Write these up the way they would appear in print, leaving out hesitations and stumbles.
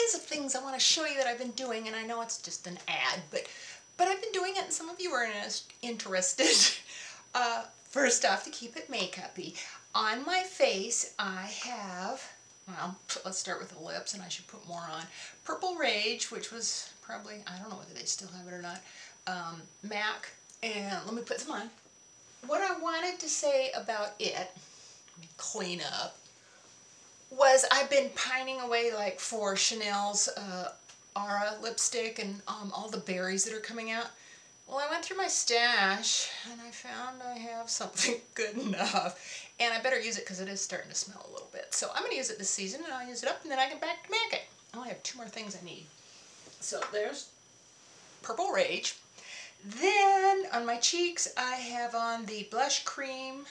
kinds of things I want to show you that I've been doing, and I know it's just an ad, but I've been doing it and some of you are interested. First off, to keep it makeup-y, on my face I have, well, let's start with the lips, and I should put more on. Purple Rage, which was probably, I don't know whether they still have it or not, MAC, and let me put some on. What I wanted to say about it, let me clean up, was I've been pining away like for Chanel's Aura lipstick and all the berries that are coming out. Well, I went through my stash and I found I have something good enough, and I better use it because it is starting to smell a little bit. So I'm going to use it this season, and I'll use it up, and then I get back to MAC it. I only have 2 more things I need. So there's Purple Rage. Then on my cheeks I have on the Blush Cream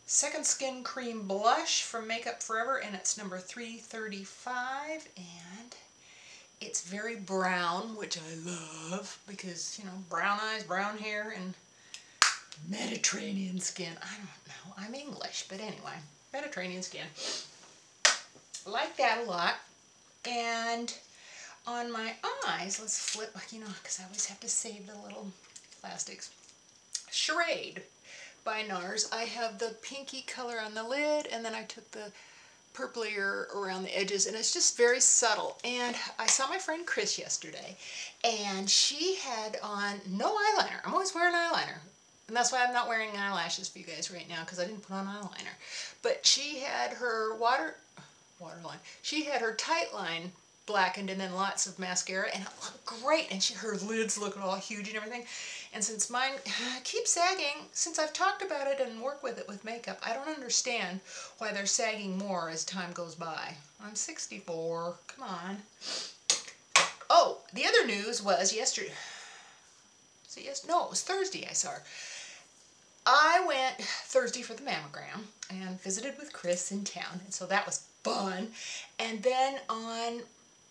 Second Skin Cream Blush from Makeup Forever, and it's number 335, and it's very brown, which I love because, you know, brown eyes, brown hair, and Mediterranean skin. I don't know, I'm English, but anyway, Mediterranean skin. I like that a lot. And on my eyes, let's flip, you know, because I always have to save the little plastics. Charade by NARS. I have the pinky color on the lid, and then I took the purplier around the edges, and it's just very subtle. And I saw my friend Chris yesterday, and she had on no eyeliner. I'm always wearing eyeliner, and that's why I'm not wearing eyelashes for you guys right now, because I didn't put on eyeliner. But she had her waterline. She had her tight line blackened, and then lots of mascara, and it looked great. And her lids look all huge and everything. And since mine keeps sagging, since I've talked about it and worked with it with makeup, I don't understand why they're sagging more as time goes by. I'm 64. Come on. Oh, the other news was yesterday. So no, it was Thursday I saw her. I went Thursday for the mammogram and visited with Chris in town, and so that was fun. And then on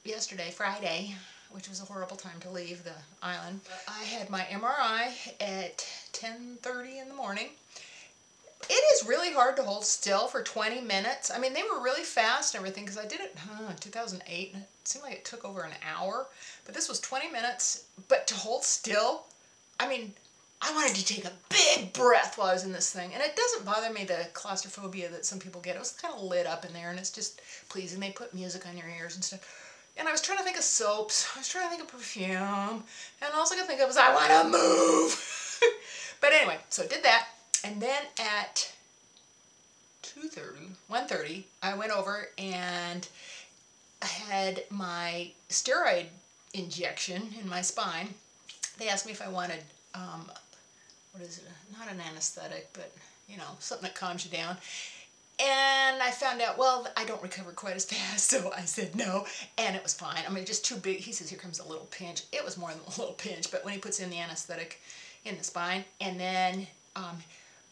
yesterday, Friday, which was a horrible time to leave the island, I had my MRI at 10:30 in the morning. It is really hard to hold still for 20 minutes. I mean, they were really fast and everything, because I did it in 2008, and it seemed like it took over an hour. But this was 20 minutes, but to hold still, I mean, I wanted to take a big breath while I was in this thing. And it doesn't bother me, the claustrophobia that some people get. It was kind of lit up in there, and it's just pleasing. They put music on your ears and stuff. And I was trying to think of soaps. I was trying to think of perfume. And all I could think of was, I want to move. But anyway, so I did that. And then at 1:30, I went over and I had my steroid injection in my spine. They asked me if I wanted, what is it? Not an anesthetic, but, you know, something that calms you down. And I found out, well, I don't recover quite as fast, so I said no, and it was fine. I mean, just too big. He says, here comes a little pinch. It was more than a little pinch, but when he puts in the anesthetic in the spine, and then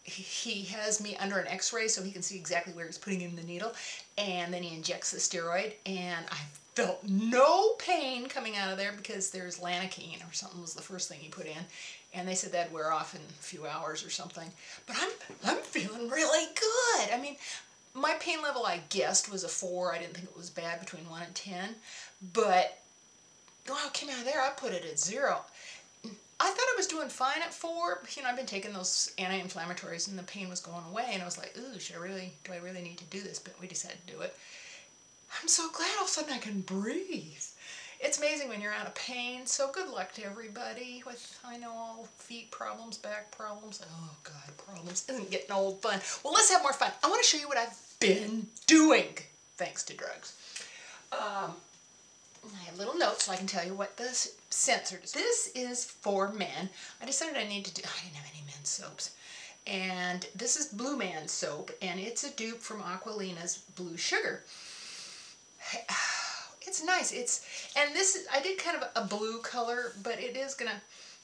he has me under an x-ray so he can see exactly where he's putting in the needle, and then he injects the steroid, and I felt no pain coming out of there because there's Lanacine or something was the first thing he put in, and they said that'd wear off in a few hours or something. But I'm feeling really good. I mean, my pain level, I guessed, was a 4. I didn't think it was bad, between 1 and 10. But wow, it came out of there, I put it at 0. I thought I was doing fine at 4. You know, I've been taking those anti-inflammatories, and the pain was going away, and I was like, ooh, do I really need to do this? But we decided to do it. I'm so glad all of a sudden I can breathe. It's amazing when you're out of pain, so good luck to everybody with, I know, all feet problems, back problems. Oh, God, problems. Isn't getting old fun. Well, let's have more fun. I want to show you what I've been doing, thanks to drugs. I have little notes so I can tell you what the scents are. This is for men. I decided I didn't have any men's soaps. And this is Blue Man soap, and it's a dupe from Aquilina's Blue Sugar. It's nice. And this is, I did kind of a blue color, but it is gonna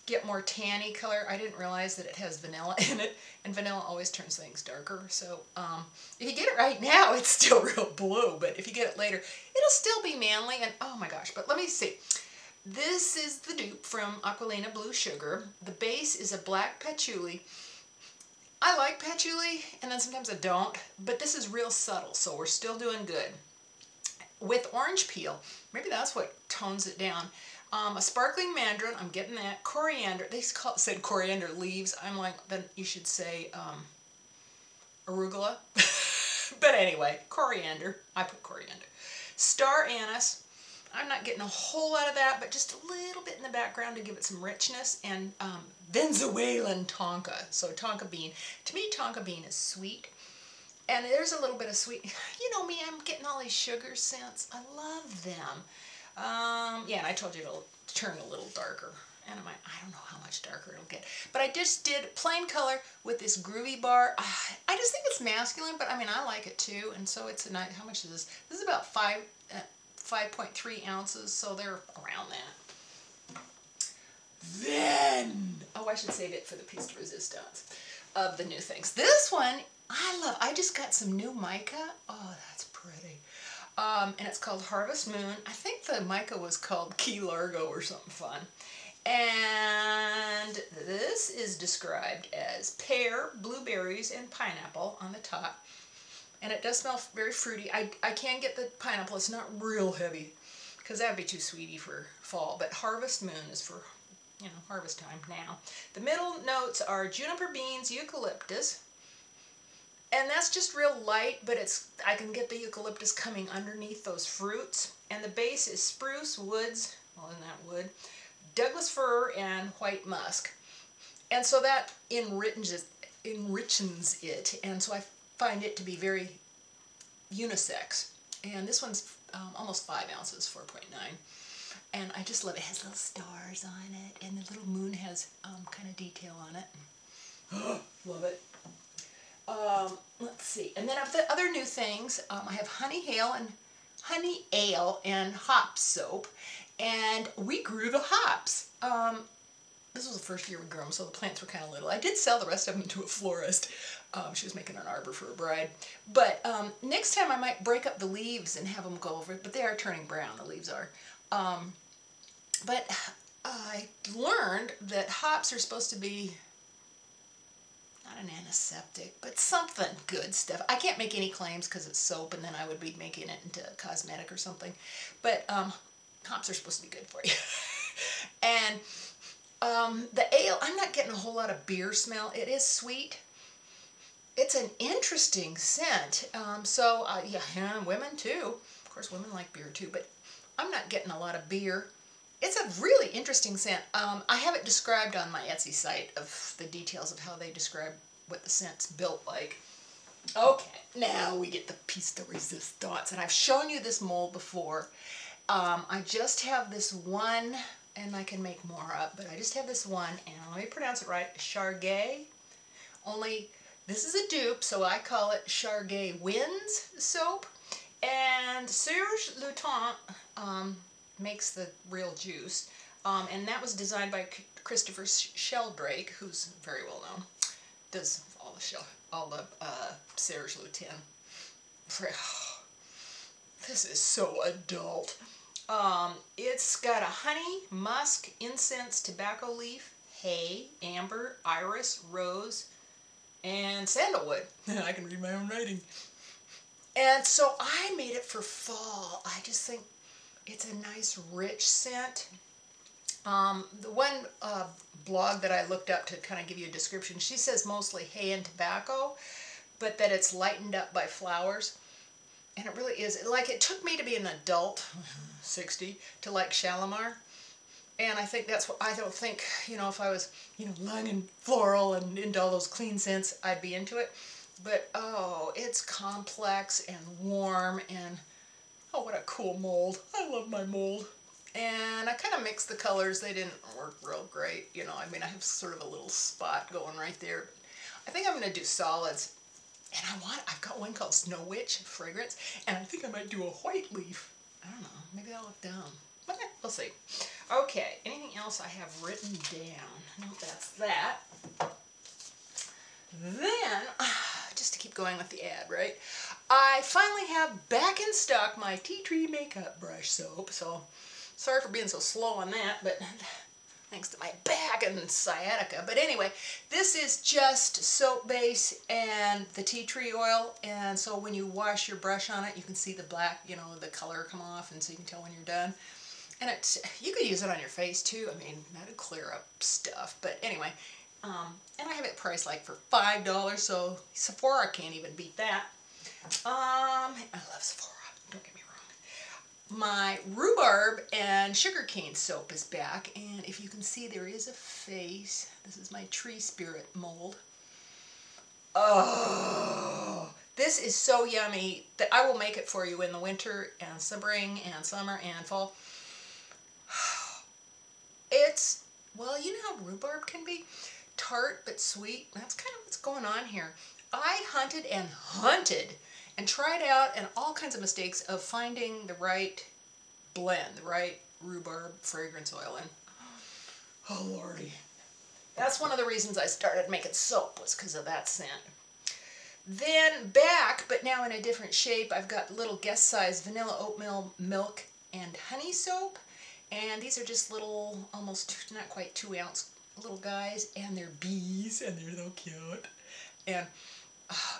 get more tanny color. I didn't realize that it has vanilla in it, and vanilla always turns things darker. So if you get it right now, it's still real blue, but if you get it later, it'll still be manly. And oh my gosh, but let me see. This is the dupe from Aquilina Blue Sugar. The base is a black patchouli. I like patchouli, and then sometimes I don't, but this is real subtle, so we're still doing good. with orange peel. Maybe that's what tones it down. A sparkling mandarin, I'm getting that. Coriander, they said coriander leaves. I'm like, then you should say arugula. But anyway, coriander. I put coriander. Star anise. I'm not getting a whole lot of that, but just a little bit in the background to give it some richness. And Venezuelan tonka. So tonka bean. To me, tonka bean is sweet. And there's a little bit of sweet. You know me, I'm getting all these sugar scents. I love them. Yeah, and I told you it'll turn a little darker. And I don't know how much darker it'll get. But I just did plain color with this groovy bar. I just think it's masculine, but I mean, I like it too. And so it's a nice, how much is this? This is about 5.3 ounces, so they're around that. Then, oh, I should save it for the piece de resistance of the new things. This one, I love. I just got some new mica. Oh, that's pretty. And it's called Harvest Moon. I think the mica was called Key Largo or something fun. And this is described as pear, blueberries, and pineapple on the top. And it does smell very fruity. I can get the pineapple. It's not real heavy because that would be too sweety for fall. But Harvest Moon is for, you know, harvest time now. The middle notes are juniper beans, eucalyptus. And that's just real light, but I can get the eucalyptus coming underneath those fruits. And the base is spruce, woods, well, isn't that wood? Douglas fir and white musk. And so that enriches it. And so I find it to be very unisex. And this one's almost 5 ounces, 4.9. And I just love it. It has little stars on it, and the little moon has kind of detail on it. Love it. Let's see. And then of the other new things, I have honey ale and hop soap. And we grew the hops. This was the first year we grew them, so the plants were kind of little. I did sell the rest of them to a florist. She was making an arbor for a bride. But next time I might break up the leaves and have them go over it. But they are turning brown, the leaves are. But I learned that hops are supposed to be not an antiseptic, but something good stuff. I can't make any claims because it's soap, and then I would be making it into cosmetic or something. But hops are supposed to be good for you. And the ale, I'm not getting a whole lot of beer smell. It is sweet. It's an interesting scent. Yeah, women too. Of course, women like beer too, but I'm not getting a lot of beer. It's a really interesting scent. I have it described on my Etsy site of the details of how they describe what the scent's built like. Okay, now we get the piece de resistance, and I've shown you this mold before. I just have this one, and I can make more up, but I just have this one, and let me pronounce it right, Char Gay. Only, this is a dupe, so I call it Char Gay Winds soap. And Serge Luton makes the real juice, and that was designed by Christopher Sheldrake, who's very well known. Does all the Serge Luton. This is so adult. It's got a honey, musk, incense, tobacco leaf, hay, amber, iris, rose, and sandalwood. I can read my own writing. And so I made it for fall. I just think it's a nice, rich scent. The one blog that I looked up to kind of give you a description, she says mostly hay and tobacco, but that it's lightened up by flowers. And it really is. Like, it took me to be an adult, 60, to like Shalimar. And I think that's what, I don't think, you know, if I was, you know, lung and floral and into all those clean scents, I'd be into it. But, oh, it's complex and warm and, oh, what a cool mold. I love my mold. And I kind of mixed the colors. They didn't work real great. You know, I mean, I have sort of a little spot going right there. I think I'm going to do solids. And I've got one called Snow Witch fragrance. And I think I might do a white leaf. I don't know. Maybe that'll look dumb. But we'll see. Okay, anything else I have written down? Nope, that's that. Then, just to keep going with the ad, right? I finally have back in stock my Tea Tree Makeup Brush Soap. So, sorry for being so slow on that, but thanks to my back and sciatica. But anyway, this is just soap base and the tea tree oil, and so when you wash your brush on it, you can see the black, you know, the color come off, and so you can tell when you're done. And you could use it on your face too. I mean, that'd clear up stuff. But anyway, and I have it priced like for $5, so Sephora can't even beat that. I love Sephora, don't get me wrong. My Rhubarb and Sugar Cane soap is back, and if you can see, there is a face. This is my tree spirit mold. Oh, this is so yummy that I will make it for you in the winter and spring and summer and fall. It's, well, you know how rhubarb can be? Tart but sweet. That's kind of what's going on here. I hunted and tried out and all kinds of mistakes of finding the right blend, the right rhubarb fragrance oil, and oh lordy. That's one of the reasons I started making soap, was because of that scent. Then back, but now in a different shape, I've got little guest size vanilla oatmeal milk and honey soap. And these are just little, almost not quite 2 ounce little guys, and they're bees, and they're so cute. And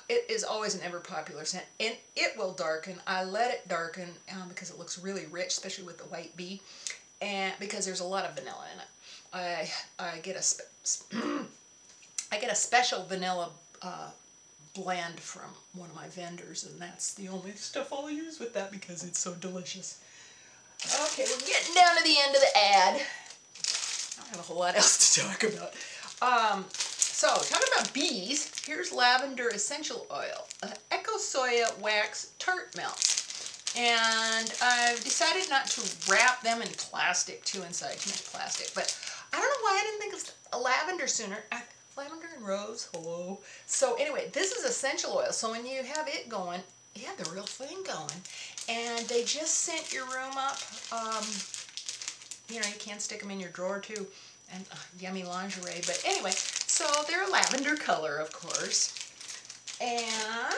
it is always an ever popular scent, and it will darken. I let it darken because it looks really rich, especially with the white bee, and because there's a lot of vanilla in it. I get a special vanilla blend from one of my vendors, and that's the only stuff I'll use with that because it's so delicious. Okay, we're getting down to the end of the ad. I don't have a whole lot else to talk about. So, talking about bees, here's Lavender Essential Oil, Eco-Soya Wax Tart Melt. And I've decided not to wrap them in plastic too inside, too much plastic. But I don't know why I didn't think of lavender sooner. Lavender and rose, hello. So anyway, this is essential oil. So when you have it going, you have the real thing going. And they just scent your room up. You know, you can stick them in your drawer too. And yummy lingerie. But anyway, so they're a lavender color, of course. And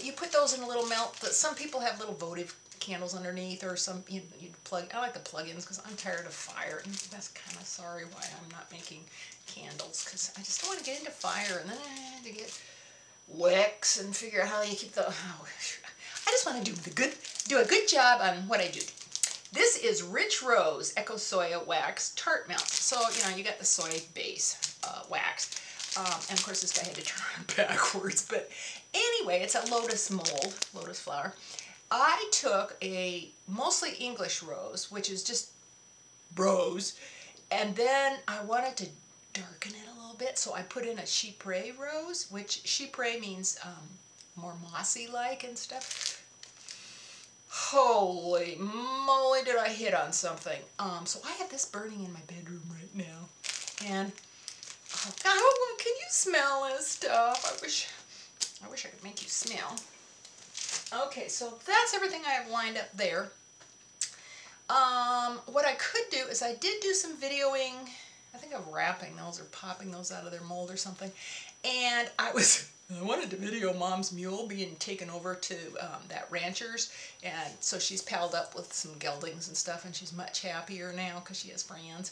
you put those in a little melt. Some people have little votive candles underneath, or some, you plug. I like the plug-ins because I'm tired of fire. And that's kind of sorry why I'm not making candles, because I just don't want to get into fire and then I have to get wicks and figure out how you keep the. Oh, I just want to do a good job on what I do. This is Rich Rose Eco-Soya Wax Tart Melt. So, you know, you got the soy base wax. And of course this guy had to turn backwards. But anyway, it's a lotus mold, lotus flower. I took a mostly English rose, which is just rose. And then I wanted to darken it a little bit. So I put in a chypre rose, which chypre means more mossy-like and stuff. Holy moly, did I hit on something. So I have this burning in my bedroom right now. And, oh, can you smell this stuff? I wish I could make you smell. Okay, so that's everything I have lined up there. What I could do is I did do some videoing, I think of wrapping those or popping those out of their mold or something. And I wanted to video Mom's mule being taken over to that rancher's, and so she's palled up with some geldings and stuff, and she's much happier now because she has friends.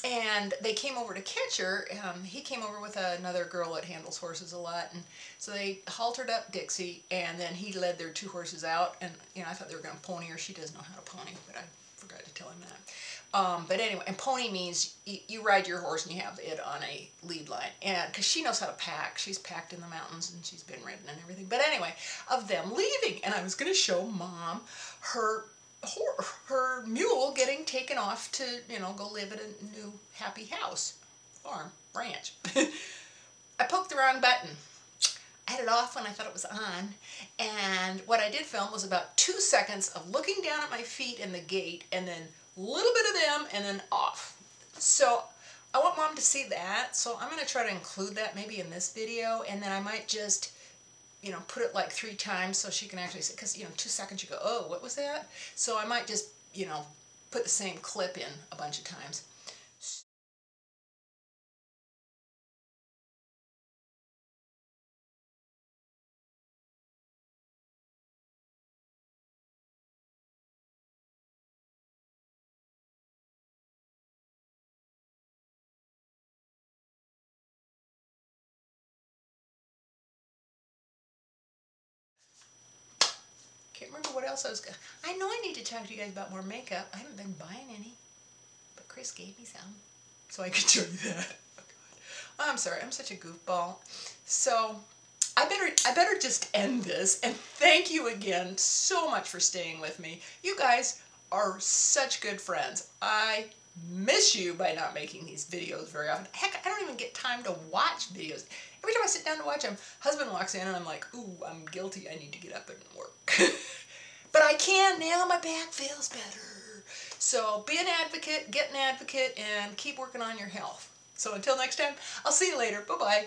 And they came over to catch her. He came over with another girl that handles horses a lot, and so they haltered up Dixie, and then he led their 2 horses out, and you know, I thought they were going to pony her. She does know how to pony, but I forgot to tell him that. But anyway, and pony means you ride your horse and you have it on a lead line, and because she knows how to pack. She's packed in the mountains and she's been ridden and everything. But anyway, of them leaving, and I was going to show Mom her mule getting taken off to, you know, go live at a new happy house, farm, ranch. I poked the wrong button. I had it off when I thought it was on, and what I did film was about 2 seconds of looking down at my feet in the gate, and then a little bit of them, and then off. So I want Mom to see that, so I'm going to try to include that maybe in this video, and then I might just, you know, put it like 3 times so she can actually see, because, you know, 2 seconds you go, oh, what was that? So I might just, you know, put the same clip in a bunch of times. remember what else I know I need to talk to you guys about more makeup. I haven't been buying any, but Chris gave me some, so I can show you that. Oh, God. I'm sorry, I'm such a goofball. So I better just end this, and thank you again so much for staying with me. You guys are such good friends. I miss you by not making these videos very often. Heck, I don't even get time to watch videos. Every time I sit down to watch them, husband walks in and I'm like, ooh, I'm guilty. I need to get up and work. But I can now. My back feels better. So be an advocate, get an advocate, and keep working on your health. So until next time, I'll see you later. Bye-bye.